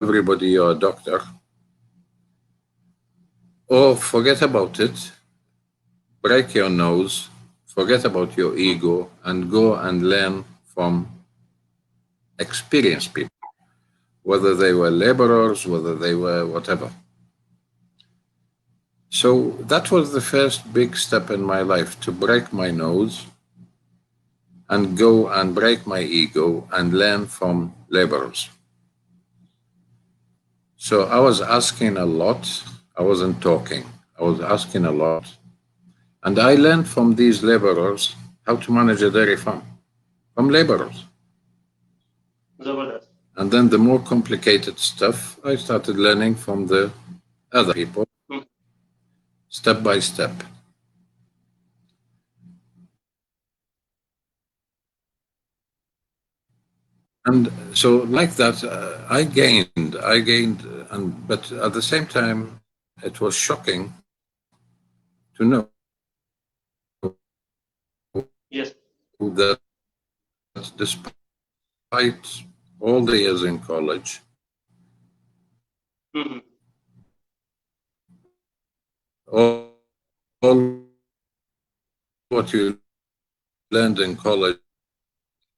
everybody you're a doctor. Or forget about it, break your nose, forget about your ego, and go and learn from experienced people, whether they were laborers, whether they were whatever. So that was the first big step in my life, to break my nose and go and break my ego and learn from laborers. So I was asking a lot. I wasn't talking. I was asking a lot. And I learned from these laborers how to manage a dairy farm, from laborers. Zabardast. And then the more complicated stuff, I started learning from the other people, Hmm. step by step. And so, like that, I gained, and but at the same time, it was shocking to know that Yes. despite all the years in college, Hmm. all what you learned in college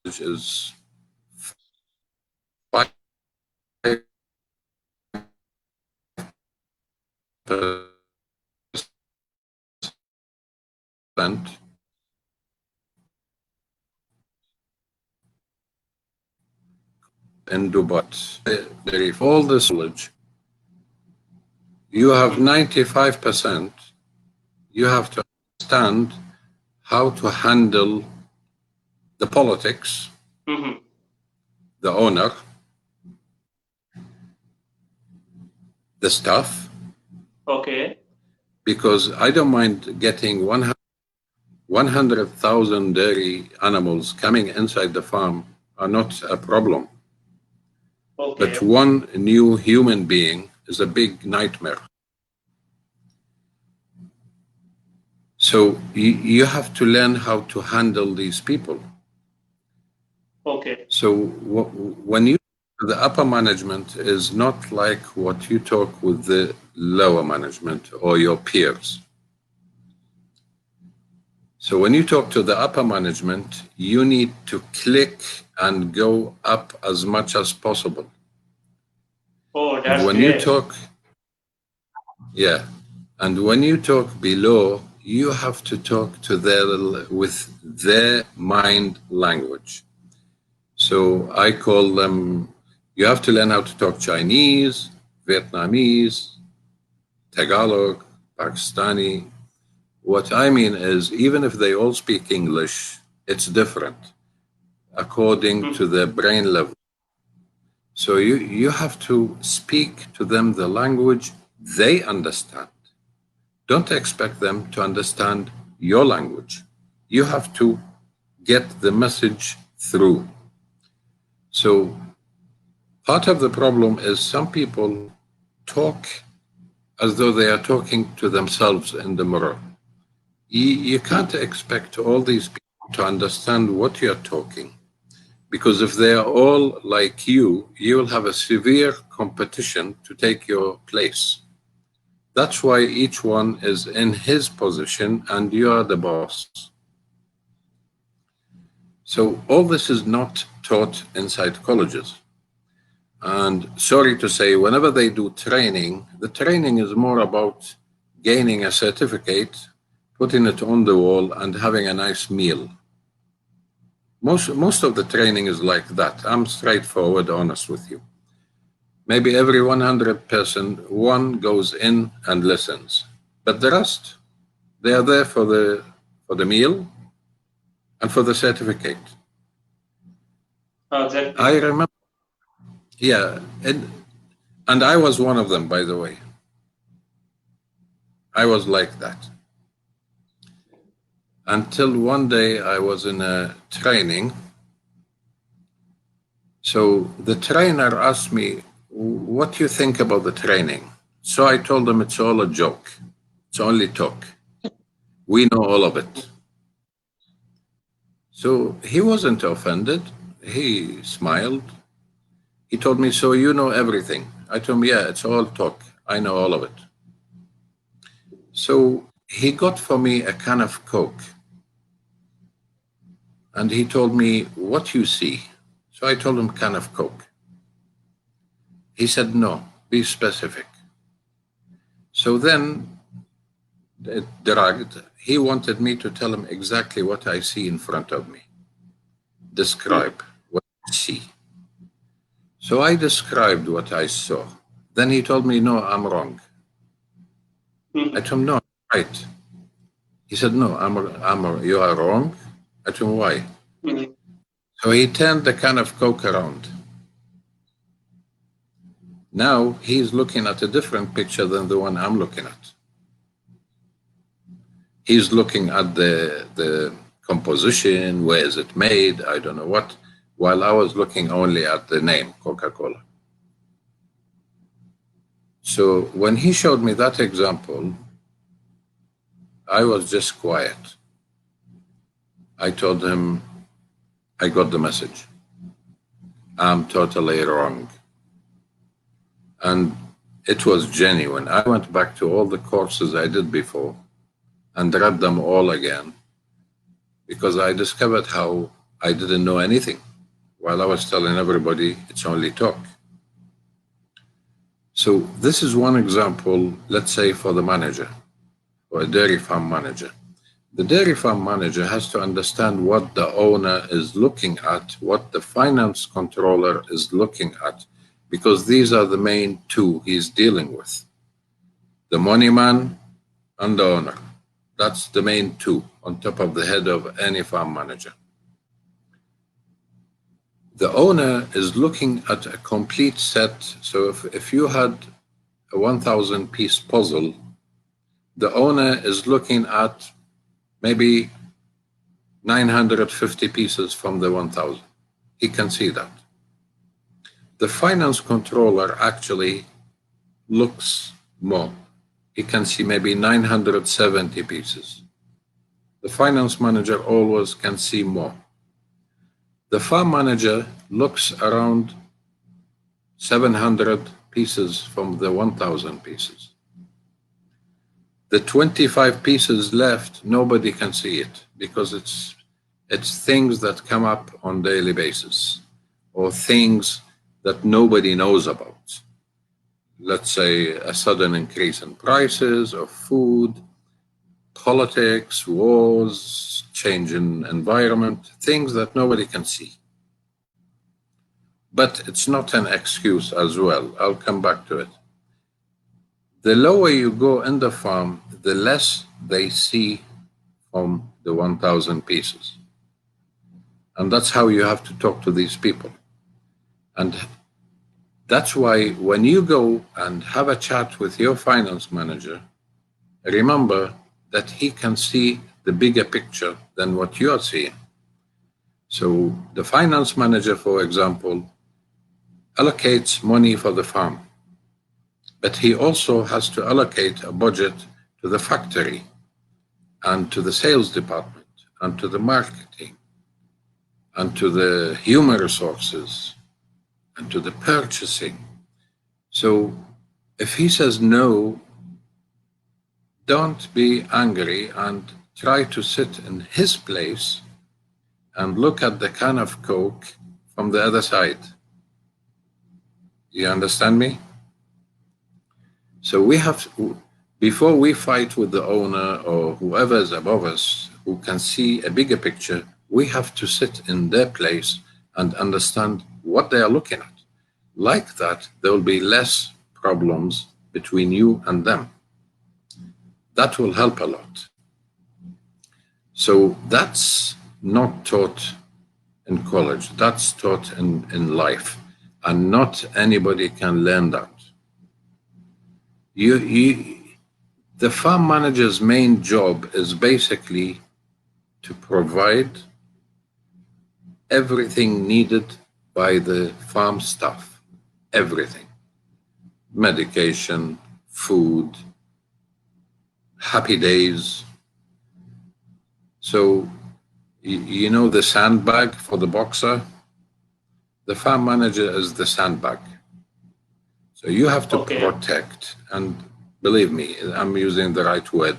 is 5% in Dubai. All this knowledge, you have Hmm. 95%. You have to understand how to handle the politics, Hmm. the owner, the staff, Okay. because I don't mind getting 100,000 dairy animals coming inside the farm are not a problem. But Okay. one new human being is a big nightmare. So you have to learn how to handle these people. Okay. So when you, the upper management is not like what you talk with the lower management or your peers. So when you talk to the upper management, you need to click and go up as much as possible. Oh, And that's when you great. talk, yeah, and when you talk below, you have to talk to their with their mind language. So I call them. You have to learn how to talk Chinese, Vietnamese, Tagalog, Pakistani. What I mean is, even if they all speak English, it's different according Hmm. to their brain level. So you have to speak to them the language they understand. Don't expect them to understand your language. You have to get the message through. So part of the problem is some people talk as though they are talking to themselves in the mirror. You Hmm. can't expect all these people to understand what you're talking, because if they are all like you will have a severe competition to take your place. That's why each one is in his position and you are the boss. So all this is not taught inside colleges. And sorry to say, whenever they do training, the training is more about gaining a certificate, putting it on the wall, and having a nice meal. Most of the training is like that. I'm straightforward, honest with you. Maybe every 100 person, one goes in and listens, but the rest, they are there for the meal and for the certificate. I Exactly. remember, yeah, and I was one of them, by the way. I was like that until one day I was in a training. So the trainer asked me, "What do you think about the training?" So I told him it's all a joke. It's only talk. We know all of it. So he wasn't offended. He smiled. He told me, so you know everything. I told him, yeah, it's all talk. I know all of it. So he got for me a can of Coke. And he told me, what you see? So I told him, can of Coke. He said, no, be specific. So then it dragged. He wanted me to tell him exactly what I see in front of me. Describe what I see. So I described what I saw. Then he told me, no, I'm wrong. I told him, no, I'm right. He said, no, you are wrong. I told him, why? So he turned the can of Coke around. Now he's looking at a different picture than the one I'm looking at. He's looking at the composition, where is it made, I don't know what, while I was looking only at the name, Coca-Cola. So when he showed me that example, I was just quiet. I told him, I got the message. I'm totally wrong. And it was genuine. I went back to all the courses I did before and read them all again because I discovered how I didn't know anything while I was telling everybody it's only talk. So this is one example, let's say for the manager, or a dairy farm manager. The dairy farm manager has to understand what the owner is looking at, what the finance controller is looking at, because these are the main two he's dealing with. The money man and the owner. That's the main two on top of the head of any farm manager. The owner is looking at a complete set. So if you had a 1,000 piece puzzle, the owner is looking at maybe 950 pieces from the 1,000. He can see that. The finance controller actually looks more. He can see maybe 970 pieces. The finance manager always can see more. The farm manager looks around 700 pieces from the 1,000 pieces. The 25 pieces left, nobody can see it because it's things that come up on daily basis or things that nobody knows about. Let's say a sudden increase in prices of food, politics, wars, change in environment, things that nobody can see. But it's not an excuse as well. I'll come back to it. The lower you go in the farm, the less they see from the 1,000 pieces. And that's how you have to talk to these people. And that's why when you go and have a chat with your finance manager, remember that he can see the bigger picture than what you are seeing. So the finance manager, for example, allocates money for the farm, but he also has to allocate a budget to the factory and to the sales department and to the marketing and to the human resources and to the purchasing. So if he says no, don't be angry and try to sit in his place and look at the can of Coke from the other side. You understand me? So we have to, before we fight with the owner or whoever is above us who can see a bigger picture, we have to sit in their place and understand what they are looking at. Like that, there will be less problems between you and them. That will help a lot. So that's not taught in college. That's taught in life. And not anybody can learn that. The farm manager's main job is basically to provide everything needed by the farm staff. Everything. Medication, food, happy days. So, you know the sandbag for the boxer? The farm manager is the sandbag. So you have to Okay. protect, and believe me, I'm using the right word.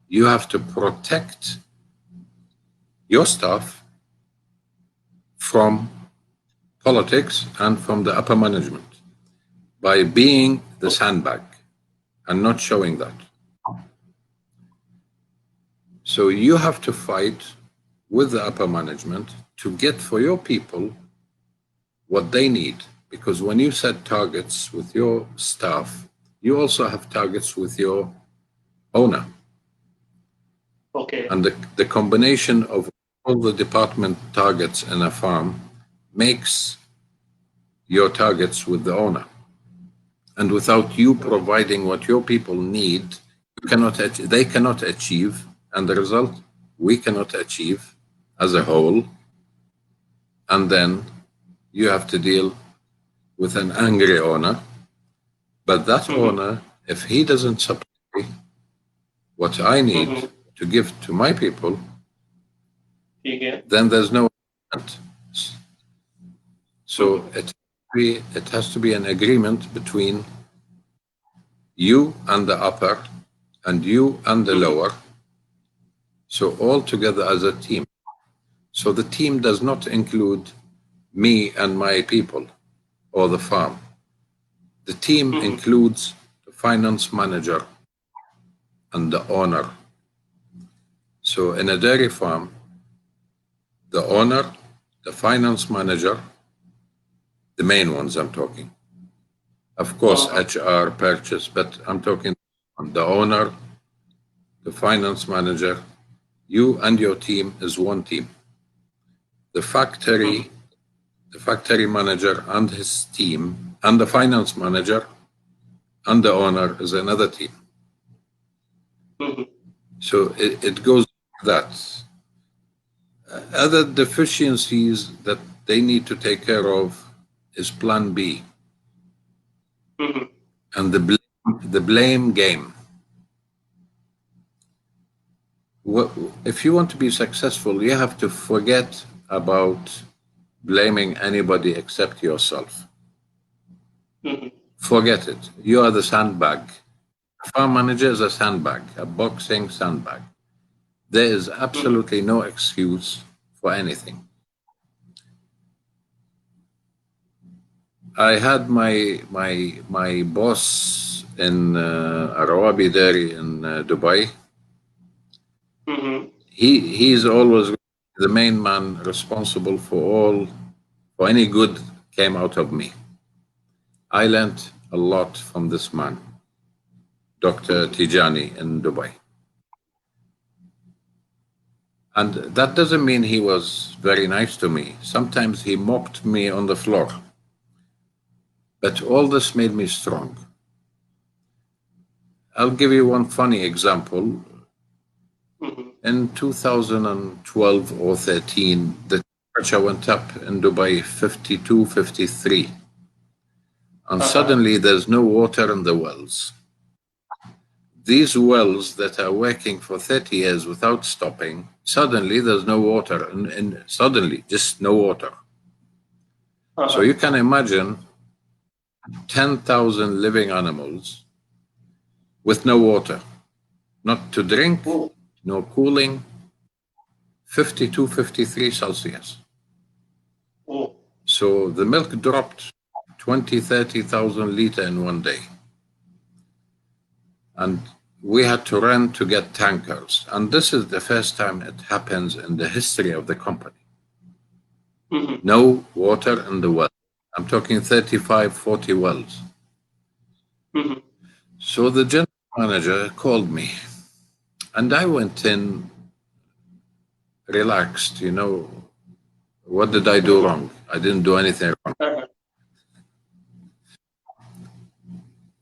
You have to protect your staff from politics and from the upper management by being the sandbag and not showing that. So you have to fight with the upper management to get for your people what they need. Because when you set targets with your staff, you also have targets with your owner. Okay. And the combination of all the department targets in a farm makes your targets with the owner. And without you providing what your people need, they cannot achieve, and the result, we cannot achieve as a whole. And then you have to deal with an angry owner. But that owner, if he doesn't supply what I need to give to my people, then there's no agreement. So it has to be an agreement between you and the upper and you and the lower. So all together as a team. So the team does not include me and my people or the farm. The team includes the finance manager and the owner. So in a dairy farm, the owner, the finance manager, the main ones I'm talking. Of course, HR, purchase, but I'm talking on the owner, the finance manager, you and your team is one team. The factory manager and his team, and the finance manager and the owner is another team. So it goes like that. Other deficiencies that they need to take care of is Plan B and the blame game. If you want to be successful, you have to forget about blaming anybody except yourself. Forget it. You are the sandbag. Farm manager is a sandbag, a boxing sandbag. There is absolutely no excuse for anything. I had my boss in Arawabi Dairy in Dubai. He's always the main man responsible for any good came out of me. I learned a lot from this man, Dr. Tijani in Dubai. And that doesn't mean he was very nice to me. Sometimes he mocked me on the floor. But all this made me strong. I'll give you one funny example. In 2012 or 13, the temperature went up in Dubai 52, 53. And suddenly there's no water in the wells. These wells that are working for 30 years without stopping, suddenly there's no water, and suddenly just no water. So you can imagine 10,000 living animals with no water, not to drink, no cooling, 52, 53 Celsius. So the milk dropped 20, 30,000 liters in one day. And we had to run to get tankers. And this is the first time it happens in the history of the company. No water in the well. I'm talking 35, 40 wells. So the general manager called me. And I went in relaxed, What did I do wrong? I didn't do anything wrong.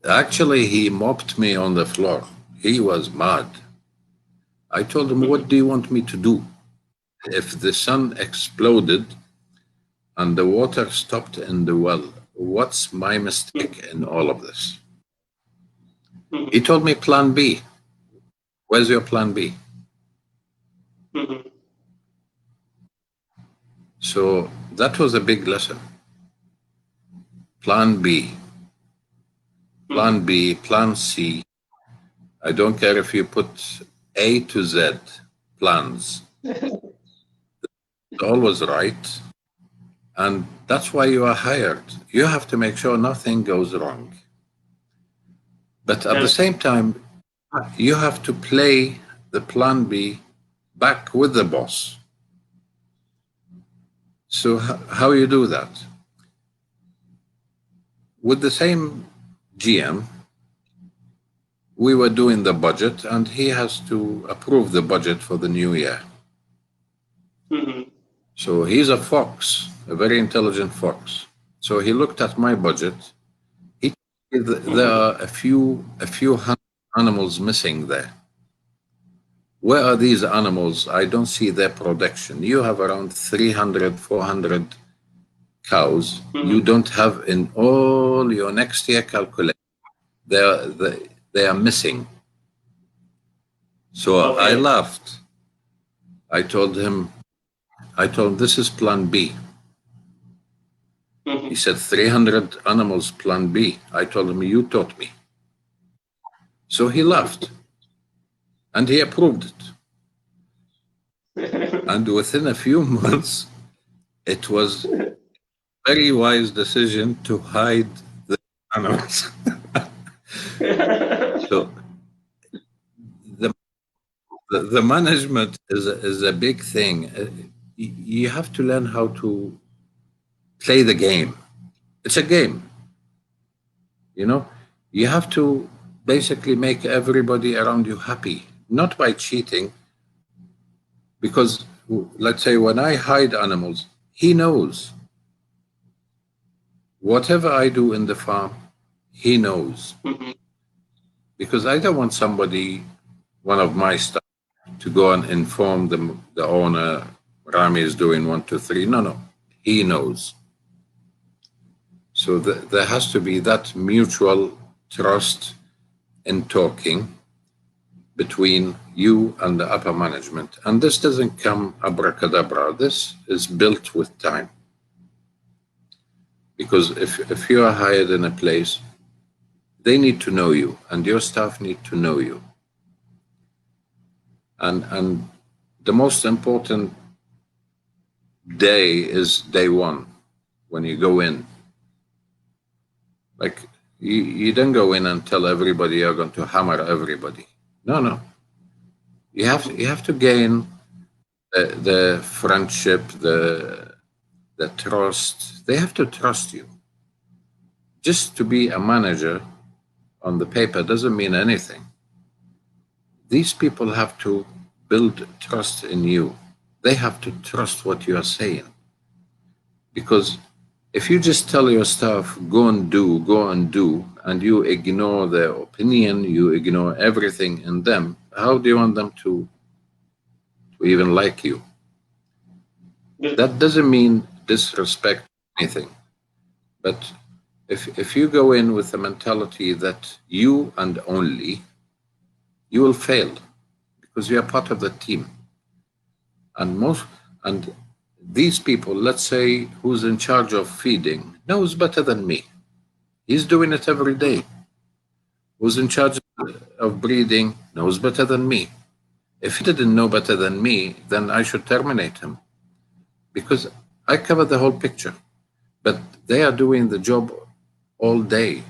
Actually, he mopped me on the floor. He was mad. I told him, what do you want me to do? If the sun exploded and the water stopped in the well, what's my mistake in all of this? He told me plan B. Where's your plan B? So that was a big lesson. Plan B, Plan B, Plan C. I don't care if you put A to Z plans. It's always right. And that's why you are hired. You have to make sure nothing goes wrong. But at the same time, you have to play the plan B back with the boss. So how you do that? With the same GM, we were doing the budget, and he has to approve the budget for the new year. So he's a fox, a very intelligent fox. So he looked at my budget. There are a few hundred animals missing there. Where are these animals? I don't see their production. You have around 300, 400 cows. You don't have in all your next year calculation. They are missing. So I laughed. I told him, this is plan B. He said, 300 animals, plan B. I told him, you taught me. So he laughed. And he approved it. And within a few months, it was a very wise decision to hide the animals. So the management is a big thing. You have to learn how to play the game. It's a game. You know, you have to basically make everybody around you happy, not by cheating. Because let's say when I hide animals, he knows. Whatever I do in the farm, he knows. Because I don't want somebody, one of my staff, to go and inform the owner, Rami is doing 1, 2, 3. No. He knows. So there has to be that mutual trust in talking between you and the upper management. And this doesn't come abracadabra. This is built with time. Because if you are hired in a place, they need to know you, and your staff need to know you. And the most important day is day one, when you go in. Like, you don't go in and tell everybody you're going to hammer everybody. No. You have to gain the friendship, the trust. They have to trust you. Just to be a manager on the paper doesn't mean anything. These people have to build trust in you. They have to trust what you are saying. Because if you just tell your staff, go and do, and you ignore their opinion, you ignore everything in them, how do you want them to even like you? That doesn't mean disrespect anything. But if you go in with the mentality that you and only, you will fail, because you are part of the team. And these people, let's say, who's in charge of feeding, knows better than me. He's doing it every day. Who's in charge of breeding knows better than me. If he didn't know better than me, then I should terminate him, because I cover the whole picture. But they are doing the job all day,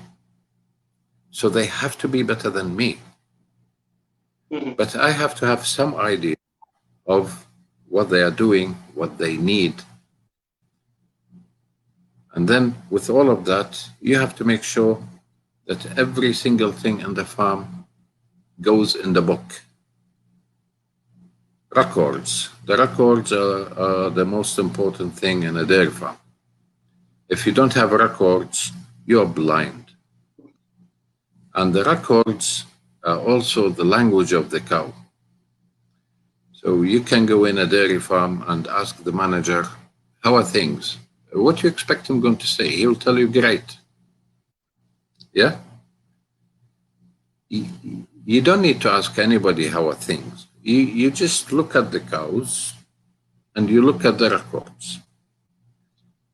so they have to be better than me. But I have to have some idea of what they are doing, what they need. And then with all of that, you have to make sure that every single thing in the farm goes in the book. Records. The records are the most important thing in a dairy farm. If you don't have records, you're blind. And the records are also the language of the cow. So you can go in a dairy farm and ask the manager, how are things? What do you expect him going to say? He will tell you, great. Yeah? You don't need to ask anybody how are things. You just look at the cows and you look at the records.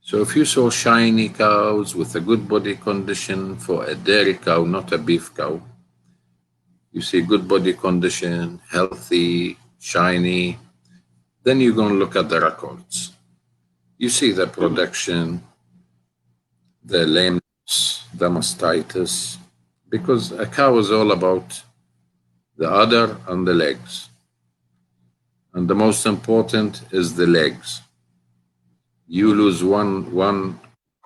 So if you saw shiny cows with a good body condition for a dairy cow, not a beef cow, you see good body condition, healthy, shiny, then you're going to look at the records. You see the production, the lameness, the mastitis, because a cow is all about the udder and the legs. And the most important is the legs. You lose one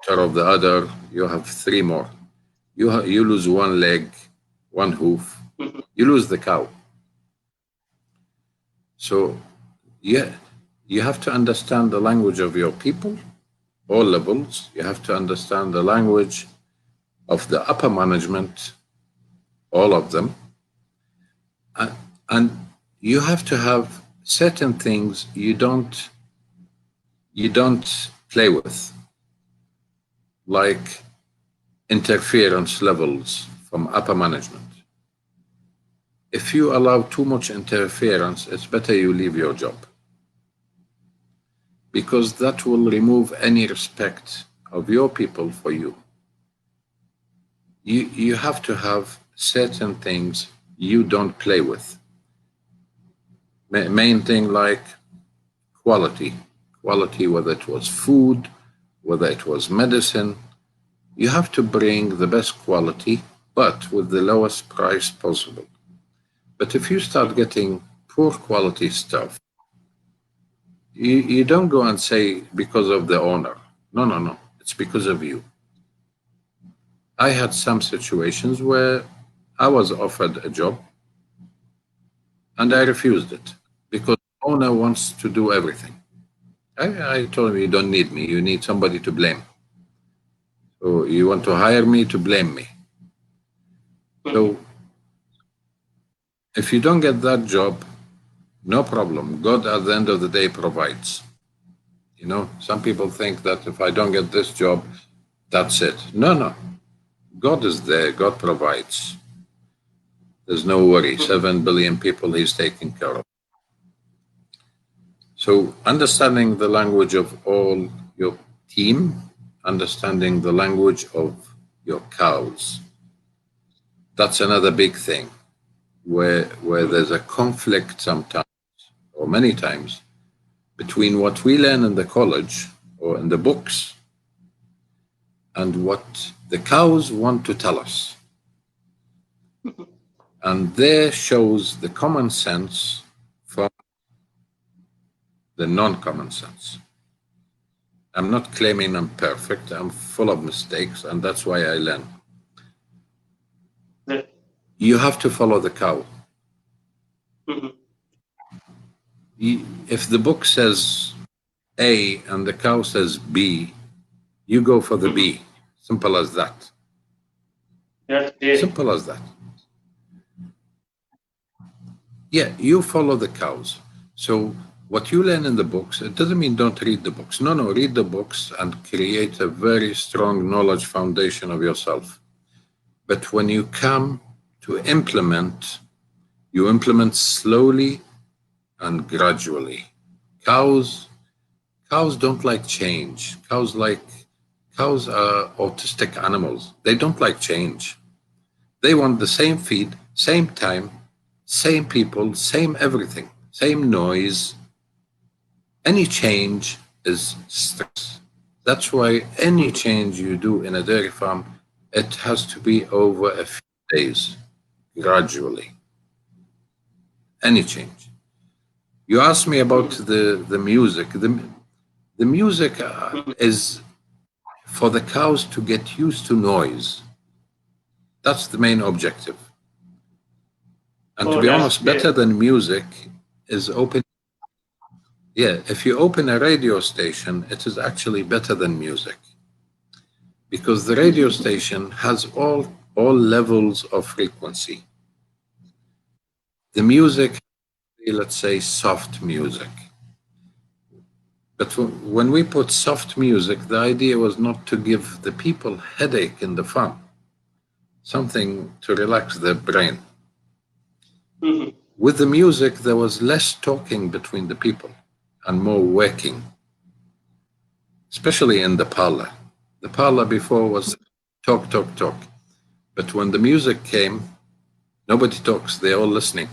quarter of the udder, you have three more. You lose one leg, one hoof, you lose the cow. So, yeah, you have to understand the language of your people, all levels. You have to understand the language of the upper management, all of them. And you have to have certain things you don't play with, like interference levels from upper management. If you allow too much interference, it's better you leave your job, because that will remove any respect of your people for you. You have to have certain things you don't play with. Main thing like quality, whether it was food, whether it was medicine. You have to bring the best quality, but with the lowest price possible. But if you start getting poor quality stuff, you don't go and say because of the owner. No. It's because of you. I had some situations where I was offered a job and I refused it because the owner wants to do everything. I told him, you don't need me. You need somebody to blame. So you want to hire me to blame me. So if you don't get that job, no problem. God at the end of the day provides. You know, some people think that if I don't get this job, that's it. No. God is there. God provides. There's no worry. 7 billion people he's taking care of. So understanding the language of all your team, understanding the language of your cows, that's another big thing where there's a conflict sometimes or many times between what we learn in the college or in the books and what the cows want to tell us. And there shows the common sense from the non-common sense. I'm not claiming I'm perfect. I'm full of mistakes, and that's why I learn. Yeah. You have to follow the cow. If the book says A and the cow says B, you go for the B. Simple as that. That's great. Simple as that. Yeah, you follow the cows. So what you learn in the books, it doesn't mean don't read the books. No, read the books and create a very strong knowledge foundation of yourself. But when you come to implement, you implement slowly and gradually. Cows don't like change. Cows are autistic animals. They don't like change. They want the same feed, same time, same people, same everything, same noise. Any change is stress. That's why any change you do in a dairy farm, it has to be over a few days, gradually. Any change. You asked me about the music. The music is for the cows to get used to noise. That's the main objective. And to be honest, better than music is open. Yeah, if you open a radio station, it is actually better than music, because the radio station has all levels of frequency. The music, let's say soft music. But when we put soft music, the idea was not to give the people headache in the farm, something to relax their brain. With the music, there was less talking between the people and more working. especially in the parlor. The parlor before was talk, talk, talk. But when the music came, nobody talks, they're all listening.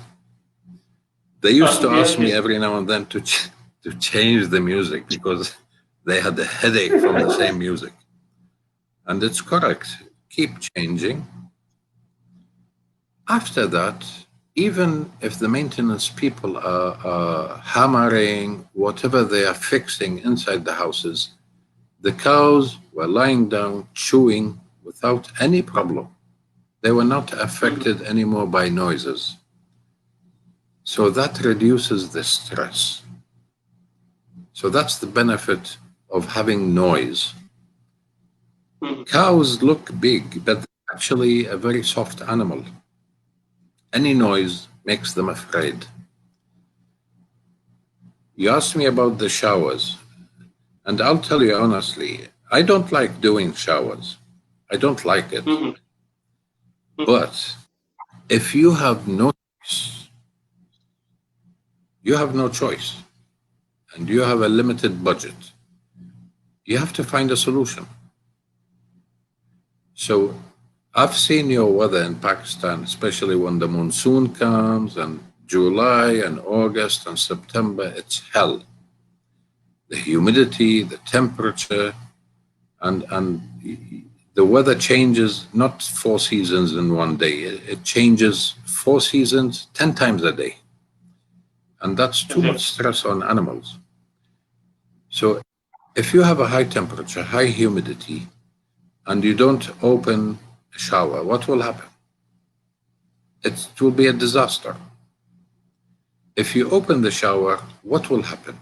They used to ask me every now and then to change the music because they had a headache from the same music. And it's correct. Keep changing. After that, even if the maintenance people are hammering whatever they are fixing inside the houses, the cows were lying down chewing without any problem. They were not affected anymore by noises. So that reduces the stress. So that's the benefit of having noise. Cows look big, but they're actually a very soft animal. Any noise makes them afraid. You asked me about the showers, and I'll tell you honestly, I don't like doing showers. I don't like it. But if you have no choice, you have no choice, and you have a limited budget, you have to find a solution. So I've seen your weather in Pakistan, especially when the monsoon comes and July and August and September, it's hell. The humidity, the temperature, and the weather changes not 4 seasons in one day. It changes 4 seasons 10 times a day. And that's too much stress on animals. So if you have a high temperature, high humidity, and you don't open a shower, what will happen? It will be a disaster. If you open the shower, what will happen?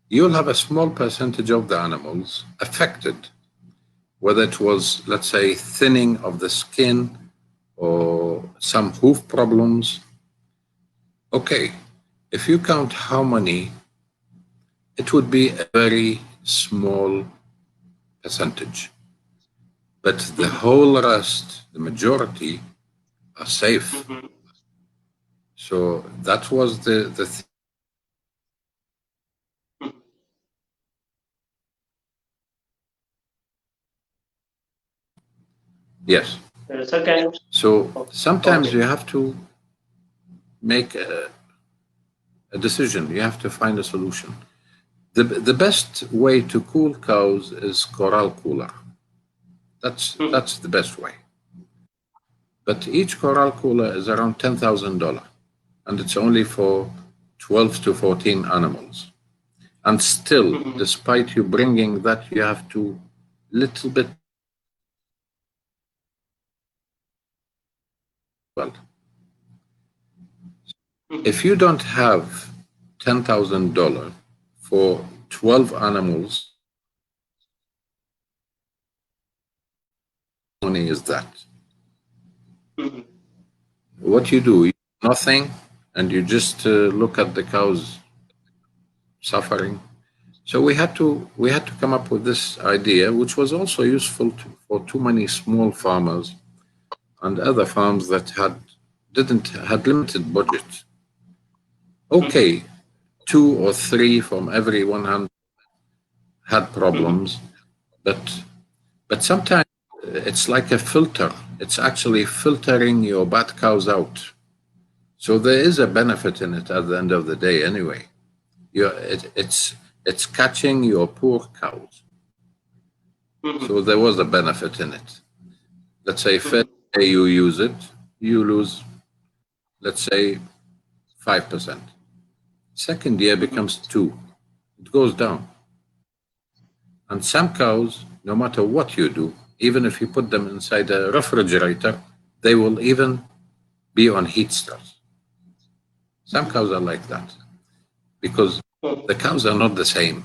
You'll have a small percentage of the animals affected, whether it was, let's say, thinning of the skin or some hoof problems. Okay, if you count how many, it would be a very small percentage. But the whole rest, the majority, are safe. So that was the yes. So sometimes you have to make a decision. You have to find a solution. The best way to cool cows is corral cooler. That's the best way. But each corral cooler is around $10,000, and it's only for 12 to 14 animals. And still, despite you bringing that, you have to little bit well. If you don't have $10,000 for 12 animals, money is that? What you do, nothing, and you just look at the cows suffering. So we had to come up with this idea, which was also useful for too many small farmers and other farms that had limited budget. Okay, 2 or 3 from every 100 had problems, but sometimes it's like a filter. It's actually filtering your bad cows out. So there is a benefit in it at the end of the day, anyway. It's catching your poor cows. So there was a benefit in it. Let's say first day you use it, you lose, let's say, 5%. Second year becomes 2. It goes down. And some cows, no matter what you do, even if you put them inside a refrigerator, they will even be on heat stress. Some cows are like that because the cows are not the same.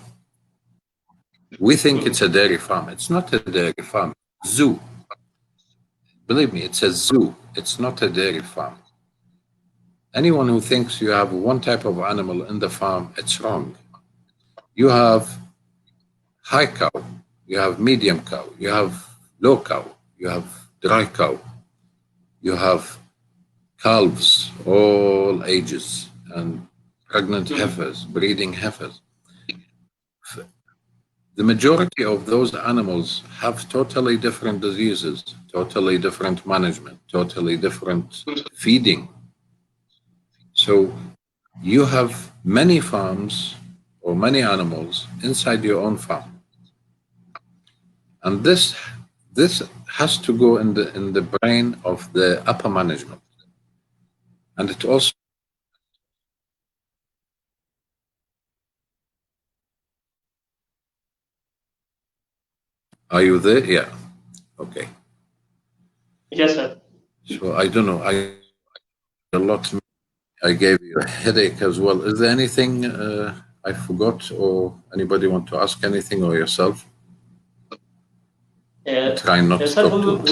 We think it's a dairy farm. It's not a dairy farm. Zoo. Believe me, it's a zoo. It's not a dairy farm. Anyone who thinks you have one type of animal in the farm, it's wrong. You have high cow, you have medium cow, you have low cow, you have dry cow, you have calves, all ages, and pregnant heifers, breeding heifers. The majority of those animals have totally different diseases, totally different management, totally different feeding. So you have many farms or many animals inside your own farm. And this has to go in the brain of the upper management. And it also are you there? Yeah. Okay. Yes, sir. So I don't know. I a lot. I gave you a headache as well. Is there anything I forgot, or anybody want to ask anything, or yourself? I'm Uh, trying not to sir, talk too much,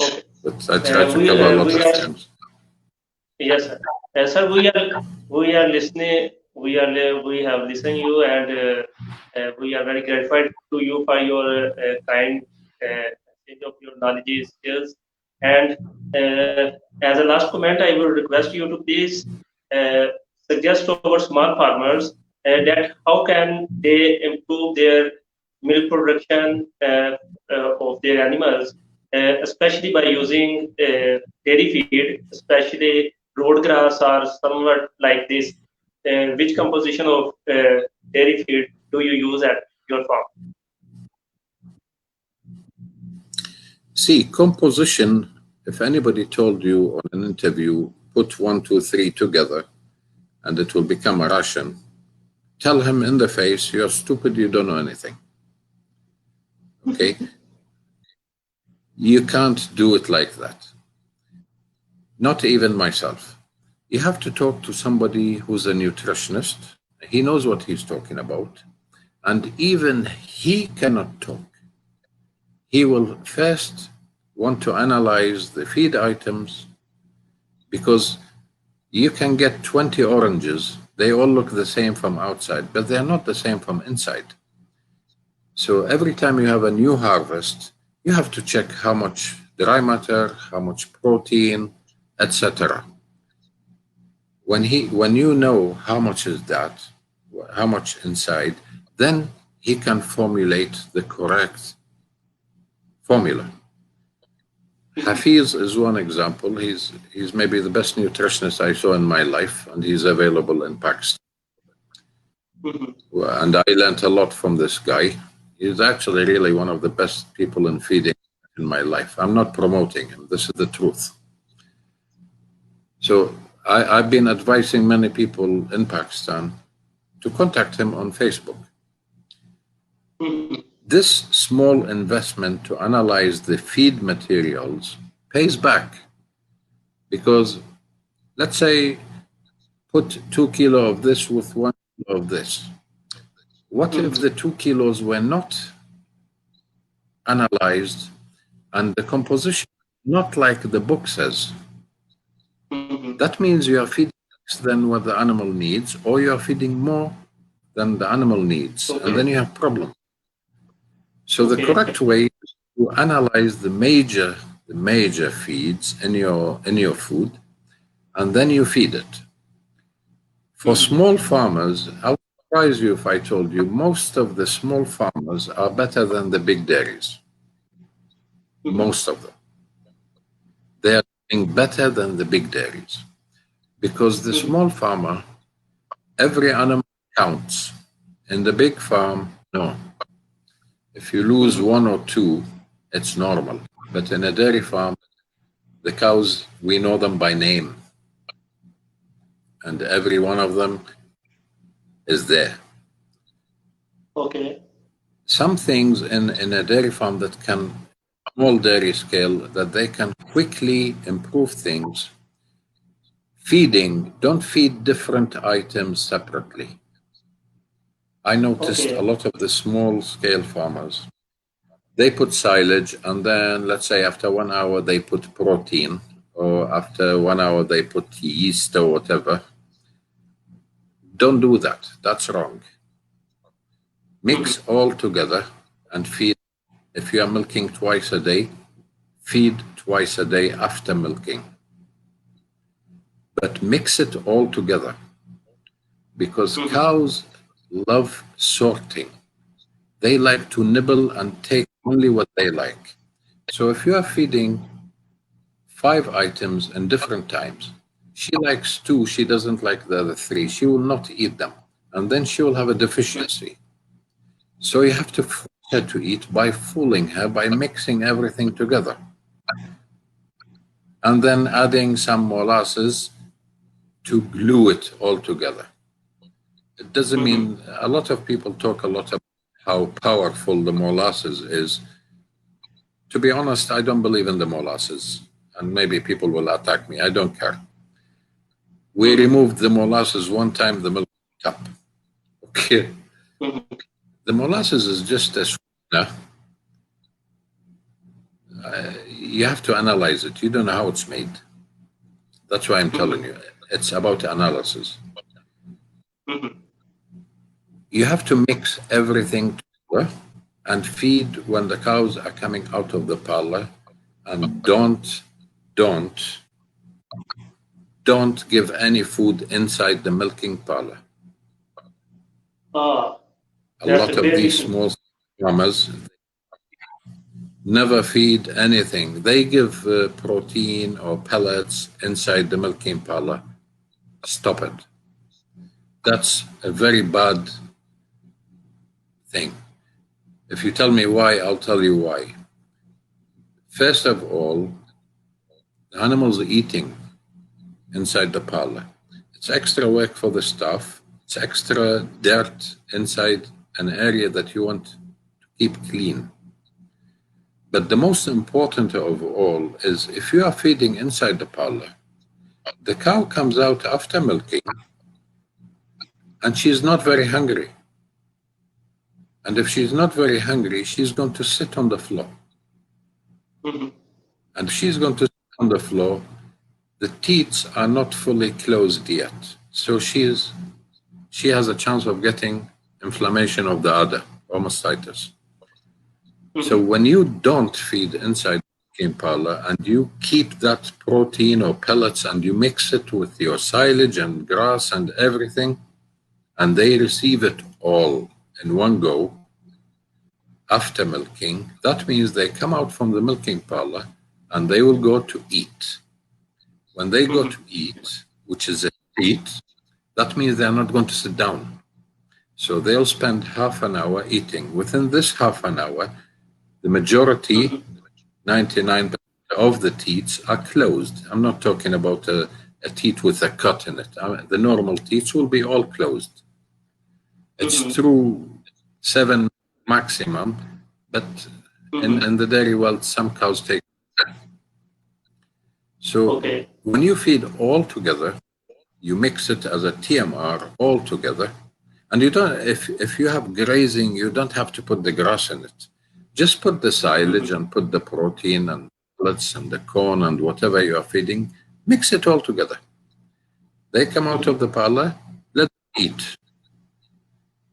okay. but I try to cover a lot We of are things. Yes, sir. Sir, we are listening. We have listened you, and we are very gratified to you for your kind exchange of your knowledge skills. And as a last comment, I will request you to please uh, suggest to our small farmers that how can they improve their milk production of their animals, especially by using dairy feed, especially road grass or somewhat like this. Which composition of dairy feed do you use at your farm? See, composition. If anybody told you on an interview, put one, two, three together, and it will become a ration, tell him in the face, you're stupid. You don't know anything. Okay, you can't do it like that. Not even myself. You have to talk to somebody who's a nutritionist. He knows what he's talking about. And even he cannot talk. He will first want to analyze the feed items because you can get 20 oranges. They all look the same from outside, but they're not the same from inside. So every time you have a new harvest, you have to check how much dry matter, how much protein, etc. When you know how much is that, how much inside, then he can formulate the correct formula. Hafiz is one example. He's maybe the best nutritionist I saw in my life, and he's available in Pakistan. Mhm. And I learned a lot from this guy. He's actually really one of the best people in feeding in my life. I'm not promoting him. This is the truth. So I've been advising many people in Pakistan to contact him on Facebook. Mhm. This small investment to analyze the feed materials pays back because let's say put 2 kilo of this with 1 kilo of this. What if Mhm. the 2 kilos were not analyzed and the composition not like the book says? Mhm. That means you are feeding less than what the animal needs, or you are feeding more than the animal needs, and then Okay. you have problems. So the Okay. correct way is to analyze the major feeds in your food, and then you feed it. For Mhm. small farmers, I'll surprise you if I told you most of the small farmers are better than the big dairies. Mhm. Most of them. They are doing better than the big dairies because the Mhm. small farmer, every animal counts. In the big farm, no. If you lose Mhm. one or two, it's normal. But in a dairy farm, the cows, we know them by name, and every one of them is there. Okay. Some things in a dairy farm that can, small dairy scale, that they can quickly improve things. Feeding, don't feed different items separately. I noticed a Okay. lot of the small scale farmers, they put silage and then let's say after 1 hour they put protein or after 1 hour they put yeast or whatever. Don't do that. That's wrong. Mhm. Mix all together and feed. If you are milking twice a day, feed twice a day after milking. But mix it all together because Mhm. cows love sorting. They like to nibble and take only what they like. So if you are feeding 5 items in different times, she likes 2, she doesn't like the other 3, she will not eat them. And then she will have a deficiency. So you have to force her to eat by fooling her, by mixing everything together. And then adding some molasses to glue it all together. It doesn't mean, a lot of people talk a lot about how powerful the molasses is. To be honest, I don't believe in the molasses. And maybe people will attack me. I don't care. We removed the molasses one time, the milk cup. Okay. The molasses is just a sweetener. You have to analyze it. You don't know how it's made. That's why I'm telling you. It's about analysis. You have to mix everything together and feed when the cows are coming out of the parlor, and don't give any food inside the milking parlor. Ah, A that's a lot of great these teaching. small farmers never feed anything. They give protein or pellets inside the milking parlor. Stop it. That's a very bad thing. If you tell me why, I'll tell you why. First of all, the animals are eating inside the parlor. It's extra work for the staff. It's extra dirt inside an area that you want to keep clean. But the most important of all is if you are feeding inside the parlor, the cow comes out after milking and she's not very hungry. And if she's not very hungry, she's going to sit on the floor. And if she's going to sit on the floor, the teats are not fully closed yet. So she has a chance of getting inflammation of the udder or mastitis. So when you don't feed inside the milking parlor and you keep that protein or pellets and you mix it with your silage and grass and everything, and they receive it all in one go after milking, that means they come out from the milking parlor and they will go to eat. When they go to eat, which is a treat, that means they're not going to sit down. So they'll spend half an hour eating. Within this half an hour, the majority, 99% of the teats are closed. I'm not talking about a teat with a cut in it. The normal teats will be all closed. It's through 7 maximum, but in the dairy world, some cows take. So Okay. when you feed all together, you mix it as a TMR all together, and you don't. If you have grazing, you don't have to put the grass in it. Just put the silage and put the protein and pellets and the corn and whatever you are feeding. Mix it all together. They come out of the parlor, let them eat.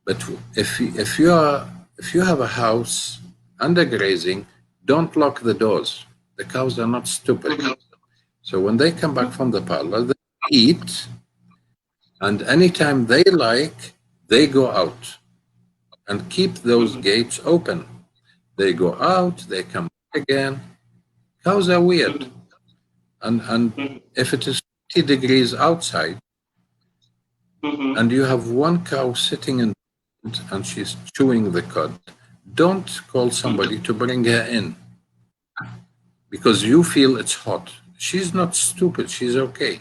But if you have a house under grazing, don't lock the doors. The cows are not stupid. So when they come back from the parlor, they eat, and anytime they like, they go out and keep those gates open. They go out, they come back again. Cows are weird. And if it is 50 degrees outside and you have one cow sitting in and she's chewing the cud, don't call somebody to bring her in because you feel it's hot. She's not stupid. She's okay.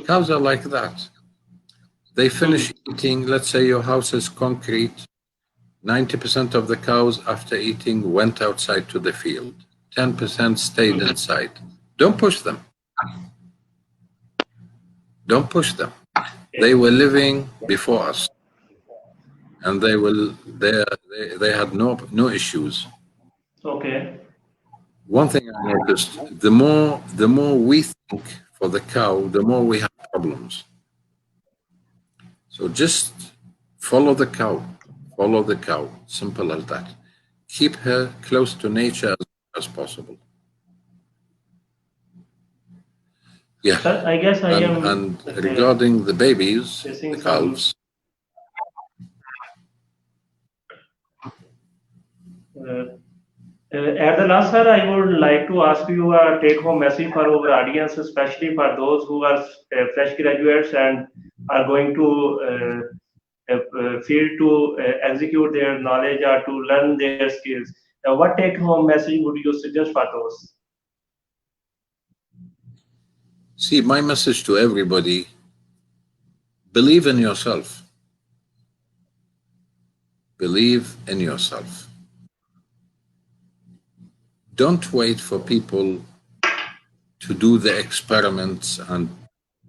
Cows are like that. They finish eating. Let's say your house is concrete. 90% of the cows after eating went outside to the field. 10% stayed inside. Don't push them. Don't push them. They were living before us, and they had no issues. Okay. One thing I noticed: the more we think for the cow, the more we have problems. So just follow the cow. Follow the cow. Simple as that. Keep her close to nature as possible. Yeah. Sir, I guess I am And regarding the babies, facing the some. calves, Uh, at the last, sir, I would like to ask you a take-home message for our audience, especially for those who are fresh graduates and are going to field to execute their knowledge or to learn their skills. What take-home message would you suggest for those? See, my message to everybody: believe in yourself. Believe in yourself. Don't wait for people to do the experiments and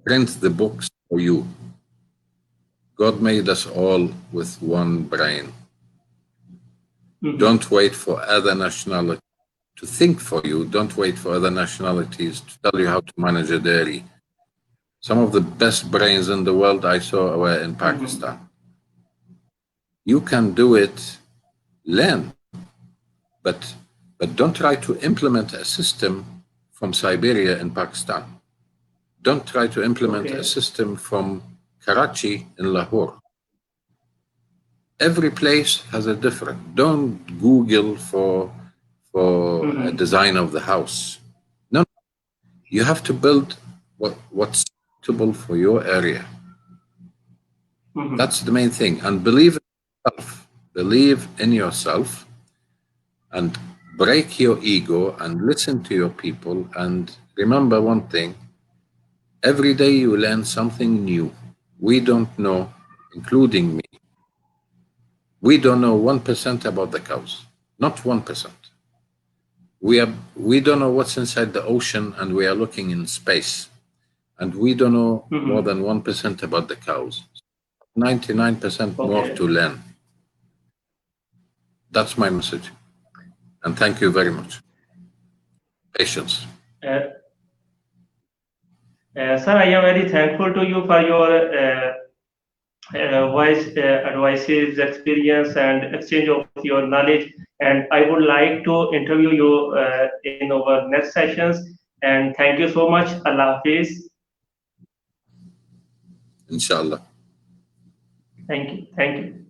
print the books for you. God made us all with one brain. Mm-hmm. Don't wait for other nationalities to think for you. Don't wait for other nationalities to tell you how to manage a dairy. Some of the best brains in the world I saw were in Mm-hmm. Pakistan. You can do it, learn, but don't try to implement a system from Siberia in Pakistan. Don't try to implement a Okay. system from Karachi in Lahore. Every place has a different. Don't Google for a Mm-hmm. design of the house. No, you have to build what's suitable for your area. Mm-hmm. That's the main thing. And believe in yourself. Believe in yourself and break your ego and listen to your people. And remember one thing: every day you learn something new. We don't know, including me, we don't know 1% about the cows. Not 1%. We don't know what's inside the ocean, and we are looking in space. And we don't know more Mm-hmm. than 1% about the cows. 99% more Okay. to learn. That's my message. And thank you very much. Patience. Uh, sir, I am very thankful to you for your wise advices, experience, and exchange of your knowledge. And I would like to interview you in our next sessions. And thank you so much. Allah Hafiz. Inshallah. Thank you. Thank you.